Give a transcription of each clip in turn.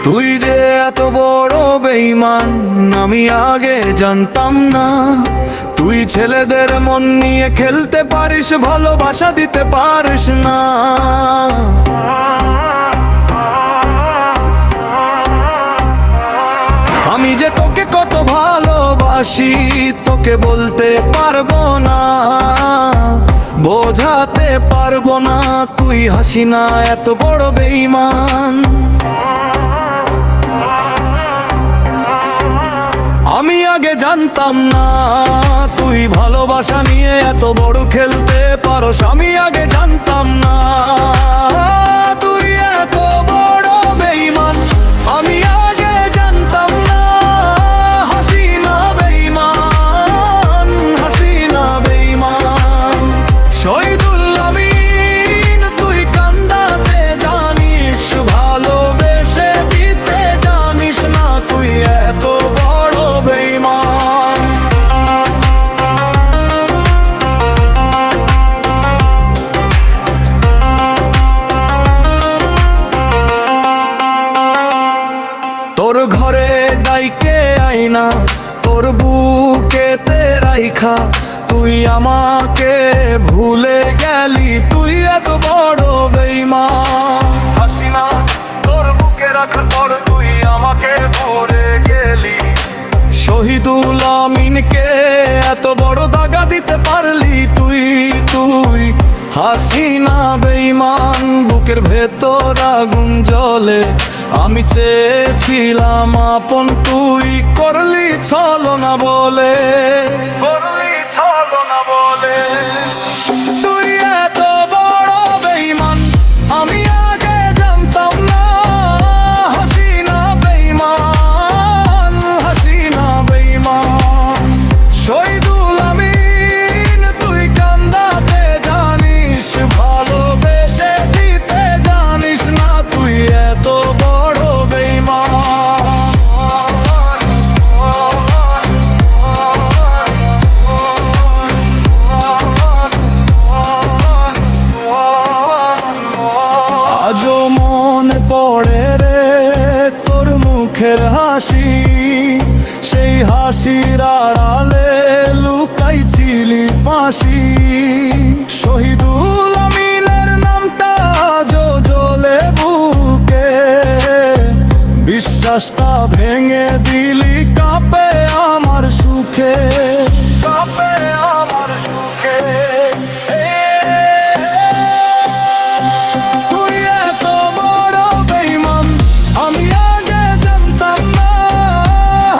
তুই যে এত বড় বেঈমান আমি আগে জানতাম না। তুই ছেলেদের মন নিয়ে খেলতে পারিস, ভালোবাসা দিতে পারিস না। আমি যে তোকে কত ভালোবাসি তোকে বলতে পারবো না, বোঝাতে পারবো না। তুই হাসিনা এত বড় বেঈমান। আমি আগে জানতাম না তুই ভালোবাসা নিয়ে এত বড় খেলতে পারস। আমি আগে জানতাম না তুই এত বড় বেঈমান। আমি আগে জানতাম না হাসিনা বেঈমান, হাসিনা বেঈমান। শহীদুল আমিন তুই কান্দাতে জানিস, ভালোবেসে দিতে জানিস না। তুই এত বড় বেঈমান। তোর ঘরে ডাইকে আইনা তোর বুকেতে রাইখা তুই আমাকে ভুলে গেলি। তুই এত বড় বেঈমান। হাসিনা তোর বুকে রাখার পর তুই আমাকে ভুলে গেলি। শহীদুল আমিনকে এত বড় দাগা দিতে পারলি তুই। তুই হাসিনা বেঈমান। বুকের ভেতর আগুন জ্বলে, আমি চেয়েছিলাম আপন, তুই করলি ছলনা বলে, করলি ছলনা বলে। তুই এত বড় বেঈমান আমি আগে জানতাম না। হাসিনা বেঈমান, হাসিনা বেঈমান। শহীদুল আমিন তুই কান্দাতে জানিস, ভালোবেসে দিতে জানিস না। তুই এত বড় বেঈমান। আজও মনে পড়ে রে তোর মুখের হাসি, সেই হাসির আড়ালে লুকাইছিলি ফাঁসি। শহীদুল আমিনের নামটা জ্বলে বুকে, বিশ্বাসটা ভেঙে দিলি কাঁপে আমার সুখে, কাঁপে আমার সুখে। তুই এত বড় বেঈমান আমি আগে জানতাম না।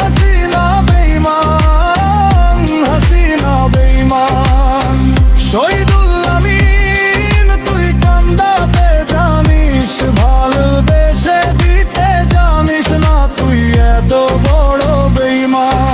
হাসিনা বেঈমান, হাসিনা বেঈমান। শহীদুল আমিন তুই কান্দাতে জানিস, ভালোবেসে দিতে জানিস না। তুই এত বড় বেঈমান।